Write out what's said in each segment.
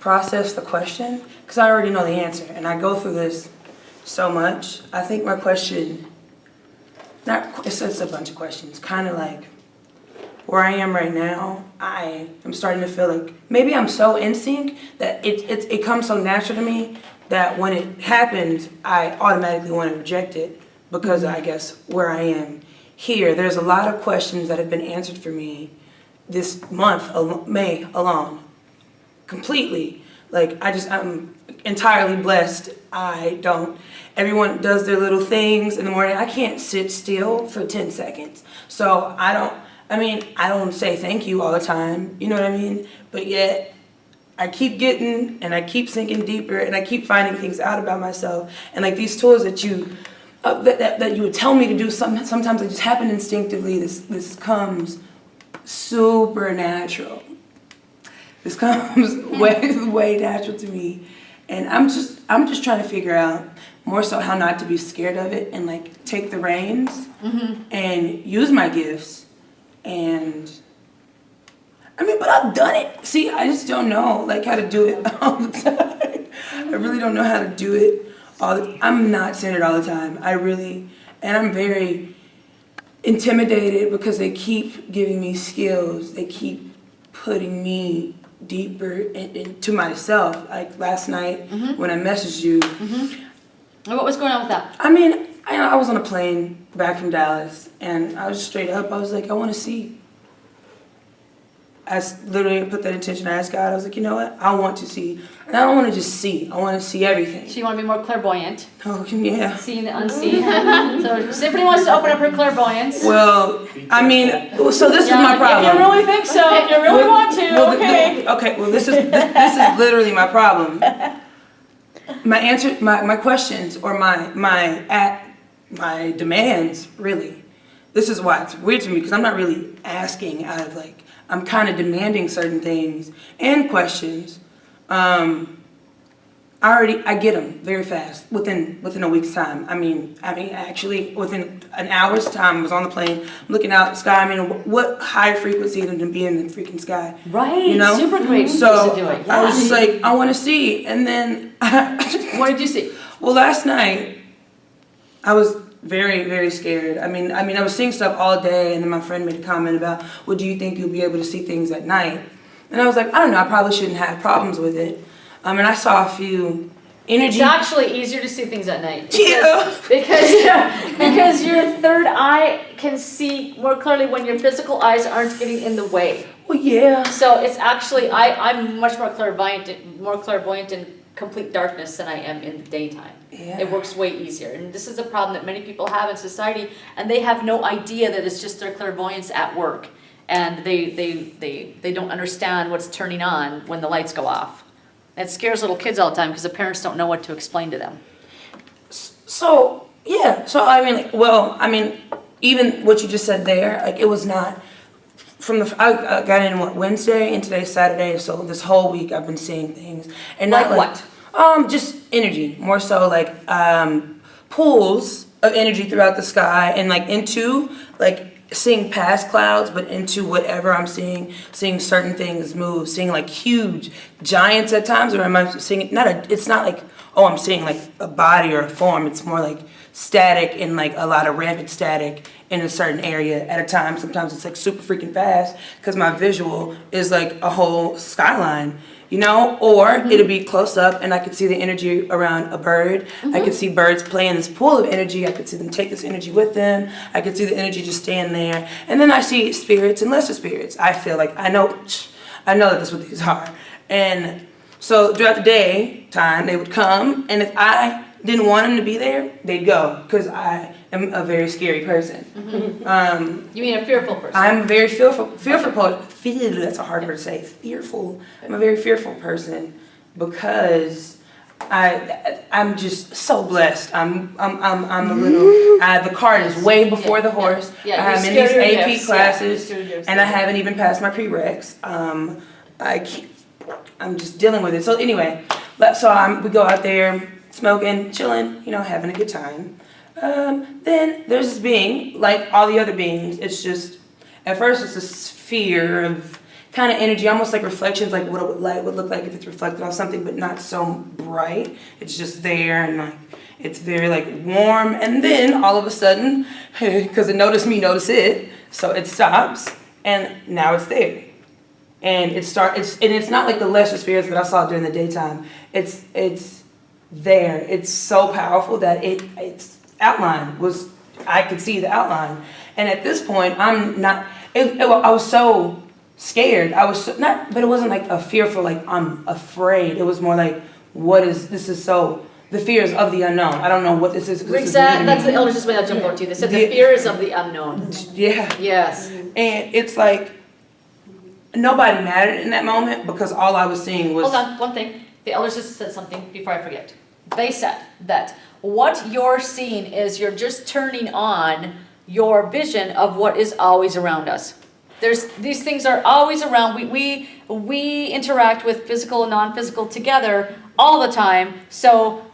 process the question because I already know the answer, and I go through this so much. I think my question, it's a bunch of questions, kind of like where I am right now. I am starting to feel like maybe I'm so in sync that it comes so natural to me that when it happens, I automatically want to reject it because I guess where I am here, there's a lot of questions that have been answered for me this month, May alone, completely. Like, I'm entirely blessed. Everyone does their little things in the morning. I can't sit still for 10 seconds. So I don't say thank you all the time, you know what I mean? But yet, I keep getting, and I keep sinking deeper, and I keep finding things out about myself. And like these tools that you would tell me to do, sometimes they just happen instinctively. This comes super natural. This comes way natural to me, and I'm just trying to figure out more so how not to be scared of it and like take the reins and use my gifts. And but I've done it. See, I just don't know like how to do it all the time. I really don't know how to do it I'm not centered all the time. And I'm very intimidated because they keep giving me skills. They keep putting me deeper into myself. Like last night when I messaged you. And what was going on with that? I was on a plane back from Dallas, and I was straight up. I was like, I want to see. I literally put that intention. I asked God. I was like, you know what? I want to see, and I don't want to just see. I want to see everything. So you want to be more clairvoyant. Oh, yeah. Seeing the unseen. So Symphony wants to open up her clairvoyance. Well, so this is my problem. If you really think so, if you really want to, okay. Okay. Well, this is literally my problem. My answer, my questions, or my demands, really. This is why it's weird to me, because I'm not really asking out of like, I'm kind of demanding certain things and questions. I get them very fast within a week's time. Actually within an hour's time, I was on the plane, looking out at the sky. What high frequency than to be in the freaking sky? Right, you know? super great. So to do it. I was just like, I want to see, and then what did you see? Well, last night I was very, very scared. I was seeing stuff all day, and then my friend made a comment about, well, do you think you'll be able to see things at night? And I was like, I don't know, I probably shouldn't have problems with it. And I saw a few energy. It's actually easier to see things at night. Because your third eye can see more clearly when your physical eyes aren't getting in the way. Well, yeah. So it's actually, I'm much more clairvoyant in complete darkness than I am in the daytime. Yeah. It works way easier. And this is a problem that many people have in society, and they have no idea that it's just their clairvoyance at work. And they don't understand what's turning on when the lights go off. It scares little kids all the time because the parents don't know what to explain to them. So, yeah. So, even what you just said there, like, it was not I got in Wednesday and today's Saturday, so this whole week I've been seeing things. And like not what? Just energy, more so like pools of energy throughout the sky, and like into like seeing past clouds, but into whatever I'm seeing certain things move, seeing like huge giants at times, or am I seeing it's not like, oh, I'm seeing like a body or a form. It's more like static, and like a lot of rampant static in a certain area at a time. Sometimes it's like super freaking fast because my visual is like a whole skyline, you know? Or it'll be close up and I could see the energy around a bird. I could see birds play in this pool of energy. I could see them take this energy with them. I could see the energy just stand there. And then I see spirits and lesser spirits. I feel like I know that that's what these are. And so throughout the day time, they would come, and if I didn't want them to be there, they'd go, because I am a very scary person. You mean a fearful person? I'm a very fearful. That's a hard word to say. Fearful. I'm a very fearful person because I'm just so blessed. I'm a little. The cart is way before the horse. I'm in these AP classes, and I haven't even passed my prereqs. I'm just dealing with it. So anyway, we go out there, smoking, chilling, having a good time. Then there's this being, like all the other beings, it's just, at first it's this fear of kind of energy, almost like reflections, like what light would look like if it's reflected off something, but not so bright. It's just there, and like it's very like warm, and then all of a sudden, because it noticed me, notice it, so it stops, and now it's there, and it's not like the lesser spirits that I saw during the daytime. It's there. It's so powerful that its outline was, I could see the outline, and at this point, I'm not. I was so scared. I was not, but it wasn't like a fearful, like I'm afraid. It was more like, this is so, the fears of the unknown. I don't know what this is. Exactly. That's the elders just way I jumped over to you. They said the fears of the unknown. Yeah. Yes. And it's like, nobody mattered in that moment because all I was seeing was. Hold on, one thing. The elders just said something before I forget. They said that what you're seeing is you're just turning on your vision of what is always around us. These things are always around. We interact with physical and non-physical together all the time. So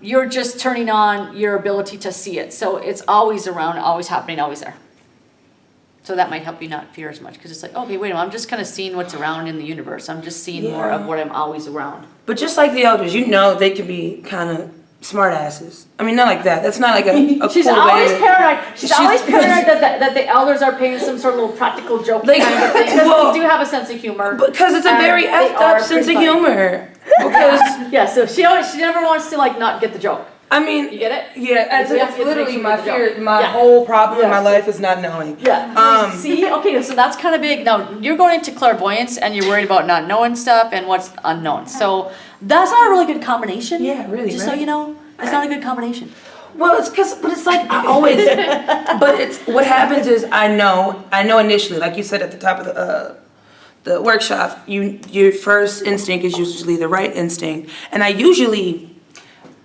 you're just turning on your ability to see it. So it's always around, always happening, always there. So that might help you not fear as much, because it's like, okay, wait a minute, I'm just kind of seeing what's around in the universe. I'm just seeing more of what I'm always around. But just like the elders, they can be kind of smart asses. I mean, not like that. That's not like a She's cool always way paranoid. She's always paranoid that the elders are playing some sort of little practical joke Like, kind of thing. Because well, they do have a sense of humor. Because it's a very effed up sense of humor. Because yeah, so she never wants to like not get the joke. I mean, You get it? yeah, We have to it's get literally the my joke. fear. My Yeah. whole problem in Yeah. my life is not knowing. Yeah. See? Okay, so that's kind of big. Now, you're going into clairvoyance and you're worried about not knowing stuff and what's unknown. So that's not a really good combination. Yeah, really, Just right? so you know, it's not a good combination. Well, but it's like I always, but it's, what happens is I know initially, like you said at the top of the workshop, your first instinct is usually the right instinct, and I usually,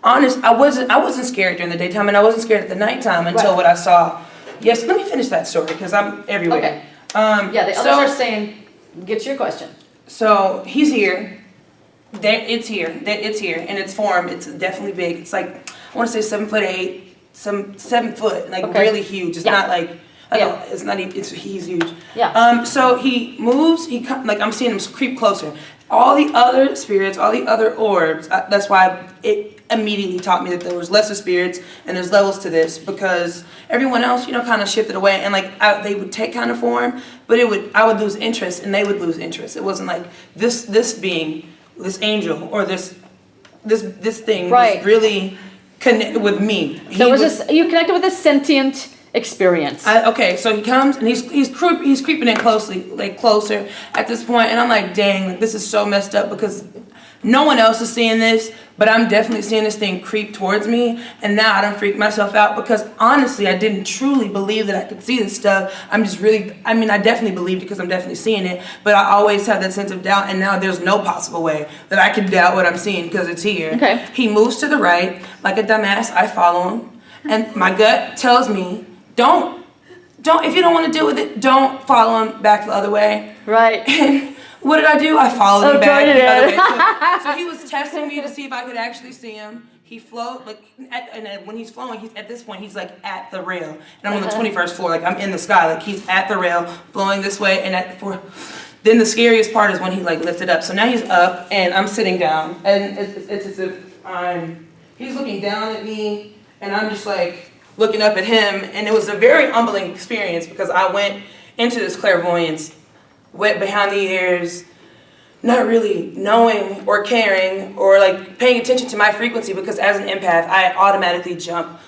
I wasn't scared during the daytime, and I wasn't scared at the nighttime until what I saw. Yes, let me finish that story because I'm everywhere. Okay. Yeah, the others are saying, get to your question. So he's here. It's here, in its form. It's definitely big. It's like, I want to say 7'8", 7 foot, like really huge. It's not like, it's not even, he's huge. Yeah. So he moves, like I'm seeing him creep closer. All the other spirits, all the other orbs, that's why it immediately taught me that there was lesser spirits and there's levels to this, because everyone else, kind of shifted away, and like they would take kind of form, but I would lose interest and they would lose interest. It wasn't like this being, this angel or this thing was really connected with me. You connected with a sentient experience. Okay, so he comes and he's creeping in closer at this point, and I'm like, dang, like, this is so messed up because no one else is seeing this, but I'm definitely seeing this thing creep towards me, and now I don't freak myself out because honestly, I didn't truly believe that I could see this stuff. I definitely believed it because I'm definitely seeing it, but I always have that sense of doubt, and now there's no possible way that I can doubt what I'm seeing because it's here. Okay. He moves to the right, like a dumbass, I follow him, and my gut tells me, don't, if you don't want to deal with it, don't follow him back the other way. Right. And what did I do? I followed him back the other way. So he was testing me to see if I could actually see him. He flowed, and when he's flowing, at this point, he's like at the rail. And I'm on the 21st floor, like I'm in the sky, like he's at the rail, flowing this way, and then the scariest part is when he like lifted up. So now he's up, and I'm sitting down, and it's as if he's looking down at me, and I'm just like, looking up at him, and it was a very humbling experience because I went into this clairvoyance, wet behind the ears, not really knowing or caring or like paying attention to my frequency, because as an empath, I automatically jump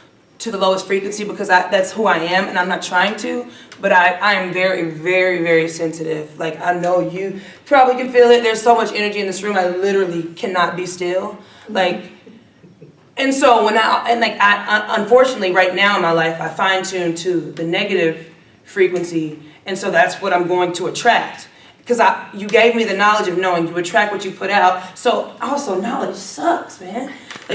to the lowest frequency because that's who I am, and I'm not trying to, but I am very, very, very sensitive. Like, I know you probably can feel it. There's so much energy in this room, I literally cannot be still. Like, and so unfortunately right now in my life, I fine tune to the negative frequency, and so that's what I'm going to attract. Because you gave me the knowledge of knowing you attract what you put out. So also knowledge sucks, man. Like,